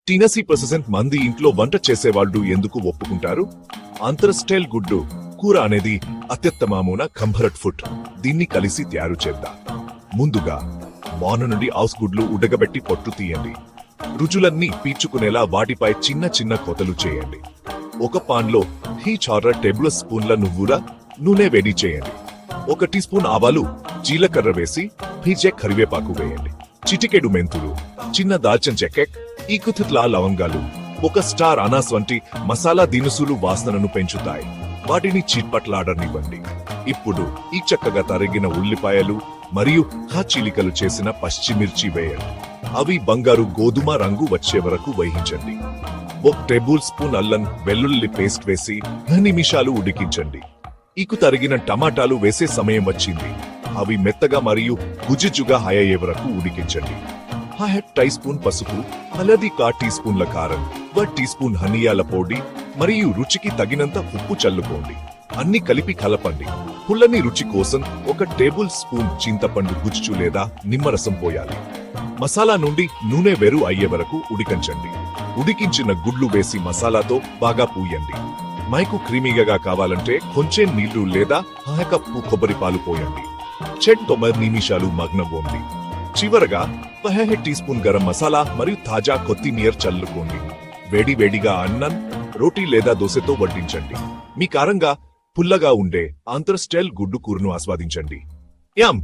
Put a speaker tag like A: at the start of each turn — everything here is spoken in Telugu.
A: 80% మంది ఇంట్లో వంట చేసేవాళ్లు ఎందుకు ఒప్పుకుంటారు? అంతర్స్టైల్ గుడ్డు కూర అనేది అత్యుత్తమమైన కంఫర్ట్ ఫుడ్. దీన్ని కలిసి తయారు చేద్దాం. ముందుగా మాన నుండి ఆస్ గుడ్లు ఉడకబెట్టి పొట్టు తీయండి. రుచులన్నీ పీల్చుకునేలా వాటిపై చిన్న చిన్న కోతలు చేయండి. ఒక పాన్ లో 4 టేబుల్ స్పూన్ల నువ్వుల నూనె వేడి చేయండి. 1 టీ స్పూన్ ఆవాలు, జీలకర్ర వేసి పీచే కరివేపాకు వేయండి. చిటికెడు మెంతులు, చిన్న దాల్చిన చెక్క, ఈకుతుట్లా లవంగాలు, 1 స్టార్ అనాస్ వంటి మసాలా దినుసులు వాసనను పెంచుతాయి. వాటిని చిట్పట్లాడనివ్వండి. ఇప్పుడు ఈ చక్కగా తరిగిన ఉల్లిపాయలు మరియు చీలికలు చేసిన పచ్చిమిర్చి వేయండి. అవి బంగారు గోధుమ రంగు వచ్చే వరకు వేయించండి. 1 టేబుల్ స్పూన్ అల్లం వెల్లుల్లి పేస్ట్ వేసి 10 నిమిషాలు ఉడికించండి. ఈకు తరిగిన టమాటాలు వేసే సమయం వచ్చింది. అవి మెత్తగా మరియు గుజ్జుగా అయ్యే వరకు ఉడికించండి. 1 టీ స్పూన్ పసుపు, హల్దీ 1 టీ స్పూన్ల కారం, 1 టీ స్పూన్ ధనియాల పొడి మరియు రుచికి తగినంత ఉప్పు చల్లుకోండి. అన్ని కలిపి కలపండి. పుల్లని రుచి కోసం 1 టేబుల్ స్పూన్ చింతపండు గుజ్జు లేదా నిమ్మరసం పోయాలి. మసాలా నుండి నూనె వేరు అయ్యే వరకు ఉడికించండి. ఉడికించిన గుడ్లు వేసి మసాలాతో బాగా పూయండి. మైకు క్రీమీగా కావాలంటే కొంచెం నీళ్లు లేదా 1 కప్పు కొబ్బరి పాలు పోయండి. 9 నిమిషాలు మగ్నవ్వండి. చివరగా 1 టీ స్పూన్ గరం మసాలా మరియు తాజా కొత్తిమీర చల్లుకోండి. వేడివేడిగా అన్నం, రోటీ లేదా దోశతో వడ్డించండి. మీ కారంగా పుల్లగా ఉండే అంతర్స్టైల్ గుడ్డు కూరను ఆస్వాదించండి. యామ్